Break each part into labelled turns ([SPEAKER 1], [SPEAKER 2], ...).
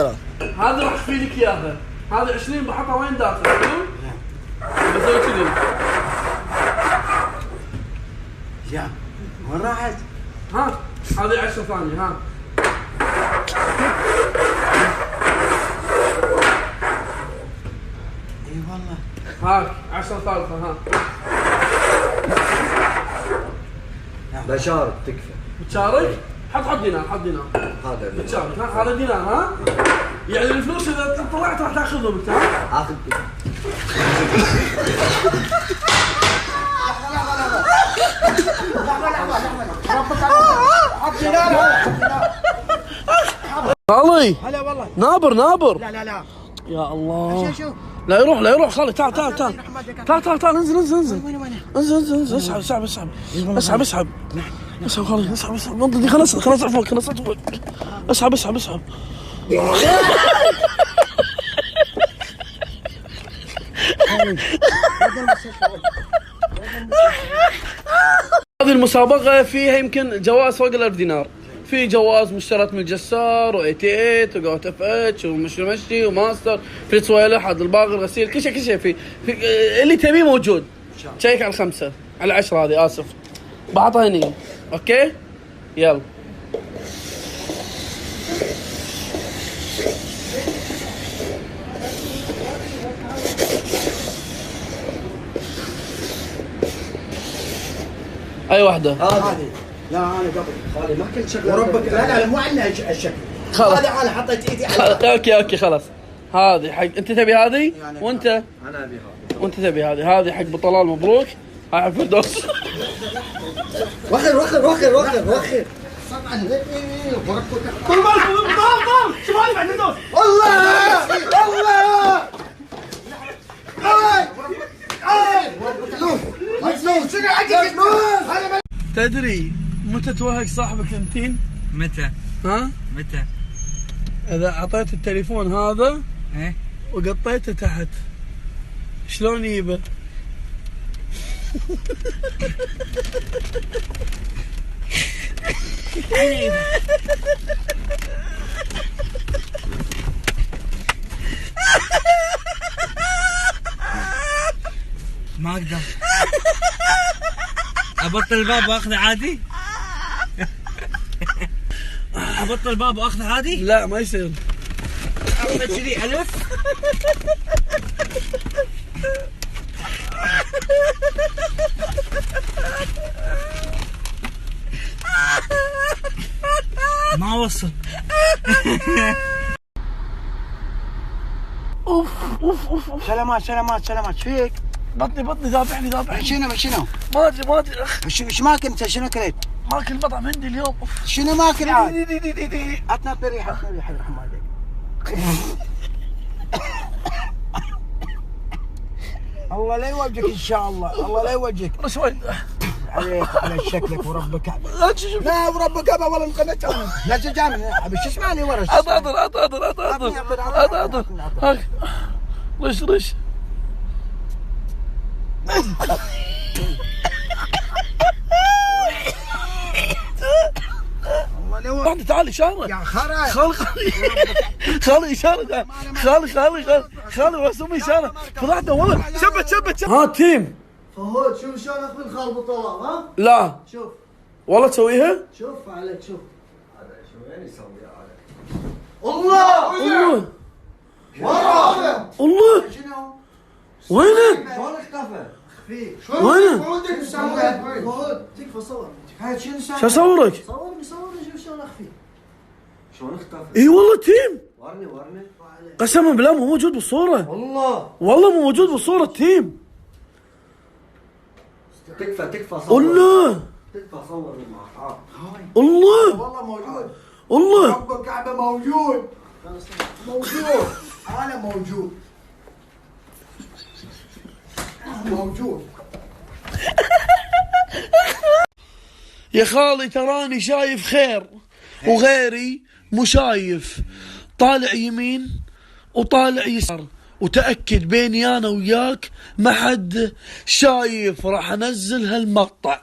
[SPEAKER 1] هذا راح اخفي لك اياها. هذه 20 بحطها وين داخل؟ حلو؟ بسوي كذي.
[SPEAKER 2] يا وين راحت؟
[SPEAKER 1] ها هذه 10 ثانية. ها
[SPEAKER 2] اي والله.
[SPEAKER 1] هاك 10 ثالثة. ها
[SPEAKER 3] بشارك تكفى.
[SPEAKER 1] بتشارك؟ حط دينار. حط دينار.
[SPEAKER 3] هذا
[SPEAKER 1] بتشارك. ها هذا دينار. ها يعني الفلوس اذا طلعت راح تاخذهم انت. ها
[SPEAKER 3] اخذ.
[SPEAKER 1] خالي
[SPEAKER 2] هلا والله.
[SPEAKER 1] نابر.
[SPEAKER 2] لا
[SPEAKER 1] يا الله.
[SPEAKER 2] شوف
[SPEAKER 1] لا يروح خالي. تعال انزل.
[SPEAKER 2] وين
[SPEAKER 1] انزل اسحب خالي. اسحب منطقي. خلاص فوق. اسحب هذه المسابقة فيها يمكن جوائز فوق ال1000 دينار. في جواز مشترك من الجسار و 88 وقوت اف اتش ومشي وماستر في صويلح حد الباقي الغسيل كل شيء في اللي تبيه موجود. شيك على 5 على 10 هذه. اسف بعطها هني. اوكي يلا. اي واحدة؟
[SPEAKER 2] هذه. لا انا قبل
[SPEAKER 3] خالي ما كنت شغال
[SPEAKER 2] وربك. لا مو عندنا الشكل.
[SPEAKER 1] خلاص
[SPEAKER 2] هذه انا حطيت ايدي عليها.
[SPEAKER 1] اوكي خلاص. هذه حق انت تبي هذه وانت
[SPEAKER 3] انا ابي هذا
[SPEAKER 1] وانت تبي هذه حق بطلال. مبروك. هاي حق فردوس.
[SPEAKER 2] وخر طبعا.
[SPEAKER 1] طال شوف هذه بعد فردوس.
[SPEAKER 2] الله
[SPEAKER 1] تدري متى توهق صاحبك الانتين؟
[SPEAKER 4] متى؟
[SPEAKER 1] ها؟
[SPEAKER 4] متى؟
[SPEAKER 1] اذا اعطيت التليفون هذا
[SPEAKER 4] ايه
[SPEAKER 1] وقطيته تحت شلون يجيبه؟
[SPEAKER 4] ما اقدر. ابطل الباب واخذه عادي؟ ابطل الباب واخذه عادي؟
[SPEAKER 1] لا ما يصير.
[SPEAKER 4] اخذ كذي الف. ما وصل.
[SPEAKER 1] اوف
[SPEAKER 2] سلامات فيك؟
[SPEAKER 1] بطني ذابحني.
[SPEAKER 2] شنو؟
[SPEAKER 1] ما ادري
[SPEAKER 2] ايش ماكل انت؟ شنو اكلت؟
[SPEAKER 1] ماكل مطعم هندي اليوم. اوف
[SPEAKER 2] شنو ماكل عاد؟
[SPEAKER 1] دي.
[SPEAKER 2] عطنا بريحه يرحم والديك. الله لا يوجهك ان شاء الله. الله لا يوجهك
[SPEAKER 1] شوي
[SPEAKER 2] عليك على شكلك ورب كعبه. لا ورب كعبه والله انقلت انا. لا تجامل ابي شو اسمعني ورا.
[SPEAKER 1] اضر هاك رش بعد تعال اشاره
[SPEAKER 2] يا خرا.
[SPEAKER 1] خالي اشاره. خالي واسوي اشاره. فضحته والله. شبت. ها تيم
[SPEAKER 2] فهود شوف شلون اخذ الخال بطلال. ها
[SPEAKER 1] لا
[SPEAKER 2] شوف
[SPEAKER 1] والله تسويها.
[SPEAKER 2] شوف عليك شوف.
[SPEAKER 3] هذا شو يعني يسوي هذا؟
[SPEAKER 2] الله
[SPEAKER 1] الله
[SPEAKER 2] شنو؟
[SPEAKER 1] وينك؟
[SPEAKER 3] شلون اختفى؟
[SPEAKER 2] اخفيك.
[SPEAKER 1] وينك؟
[SPEAKER 2] فهود تكفى صور. هاي شنو
[SPEAKER 1] شو اصورك؟
[SPEAKER 2] صورني شوف شلون اخفي.
[SPEAKER 3] شلون اختفى؟
[SPEAKER 1] اي والله تيم
[SPEAKER 3] ورني
[SPEAKER 1] قسما بالله مو موجود بالصوره. والله مو موجود بالصوره تيم.
[SPEAKER 3] تكفى صور.
[SPEAKER 1] الله
[SPEAKER 3] تكفى صورني معك.
[SPEAKER 1] الله
[SPEAKER 2] والله موجود.
[SPEAKER 1] الله
[SPEAKER 2] رب الكعبه موجود. انا موجود.
[SPEAKER 1] يا خالي تراني شايف خير وغيري مو شايف. طالع يمين وطالع يسار وتأكد بيني انا وياك ما حد شايف. راح انزل هالمقطع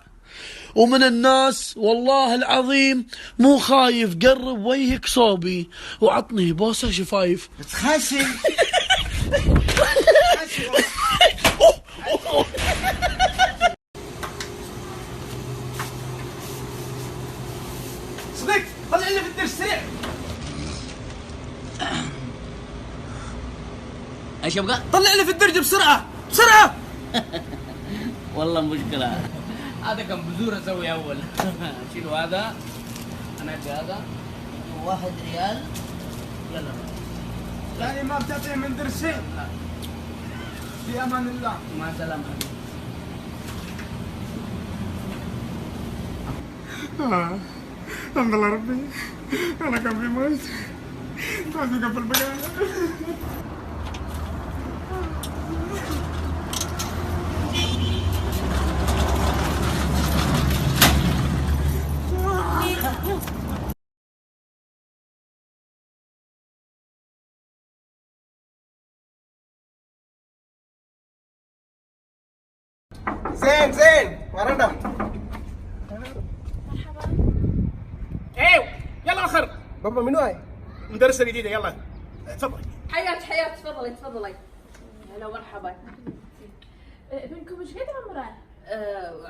[SPEAKER 1] ومن الناس والله العظيم مو خايف، قرب وجهك صوبي وعطني بوسه شفايف.
[SPEAKER 2] تخاسي
[SPEAKER 5] صديق طلع لي في الدرس سريع.
[SPEAKER 4] ايش يبغى؟
[SPEAKER 5] طلع لي في الدرج بسرعه بسرعه.
[SPEAKER 4] والله مشكلة. هذا كان بزور اسوي اول. شيلوا هذا، انا ادي هذا 1 ريال. يلا
[SPEAKER 5] يعني ما بتعطيه من درس شيء؟ في امان الله.
[SPEAKER 4] مع السلامة.
[SPEAKER 5] الحمد لله ربي، انا كان في موت لازم اقفل بقاله. زين ورنا.
[SPEAKER 6] مرحبا.
[SPEAKER 5] ايوه يلا اخر
[SPEAKER 2] بابا منو هاي؟
[SPEAKER 5] مدرسه جديده يلا تفضل.
[SPEAKER 6] حياك تفضلي تفضلي. هلا مرحبا.
[SPEAKER 7] ابنكم ايش قد عمره؟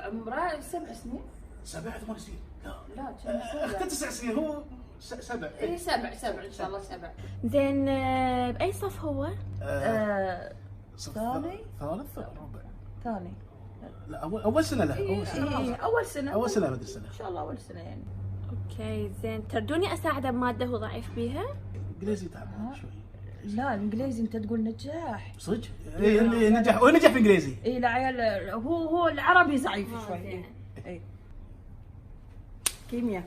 [SPEAKER 6] عمره 7 سنين.
[SPEAKER 5] 7 8 سنين.
[SPEAKER 6] لا كان 7.
[SPEAKER 5] 9 سنين هو 7.
[SPEAKER 6] اي 7 ان شاء الله 7.
[SPEAKER 7] زين باي صف هو؟
[SPEAKER 6] ثاني؟
[SPEAKER 5] ثالث رابع.
[SPEAKER 6] ثاني.
[SPEAKER 5] لا اول سنه له. اول سنه مدرسه له.
[SPEAKER 6] ان شاء الله اول سنه يعني.
[SPEAKER 7] اوكي زين، تردوني اساعده بماده هو ضعيف بيها؟
[SPEAKER 5] انجليزي تعبان شوي.
[SPEAKER 6] لا الانجليزي انت تقول نجاح.
[SPEAKER 5] صدق؟ اي نجح ونجح في انجليزي.
[SPEAKER 6] اي لا عيال هو العربي ضعيف شوي. اي كيمياء.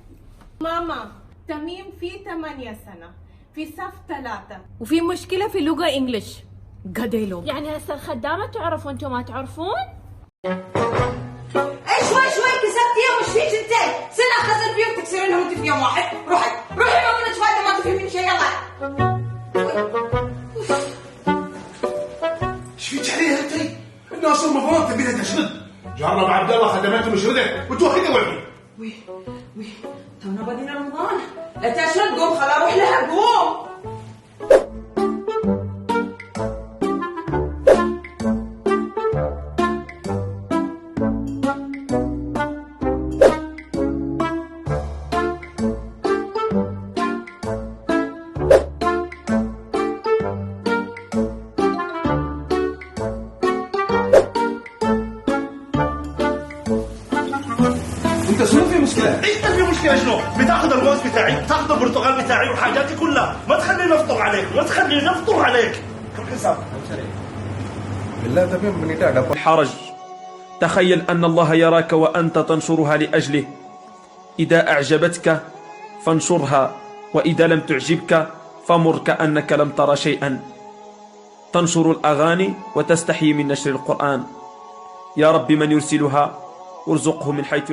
[SPEAKER 8] ماما تميم في 8 سنة في صف 3.
[SPEAKER 7] وفي مشكله في اللغه انجلش قديلو. يعني هسه الخدامه تعرف وانتم ما تعرفون؟
[SPEAKER 8] ايش شوي كسبتيها وش فيك انت؟ سنة خسر فيهم تكسرينهم انت في يوم واحد. روحي ما منك فايدة ما تفهمين شيء. يلا
[SPEAKER 5] ايش فيك عليها انت؟ الناس المفروض تبيها تشرد. جرب عبد الله خدماته مشرده وتوحده وين؟
[SPEAKER 8] وي تونا بدينا رمضان. لا تشرد قوم خلا روح لها قوم.
[SPEAKER 5] انت شنو في مشكله؟ انت في مشكله شنو؟ بتاخذ الموز بتاعي، بتاخذ البرتقال بتاعي وحاجاتي كلها، ما تخليني افطر عليك، ما تخليني افطر عليك. كم حساب؟
[SPEAKER 9] حرج. تخيل أن الله يراك وأنت تنشرها لأجله. إذا أعجبتك فانشرها، وإذا لم تعجبك فمر كأنك لم ترى شيئا. تنشر الأغاني وتستحي من نشر القرآن. يا رب من يرسلها ارزقه من حيث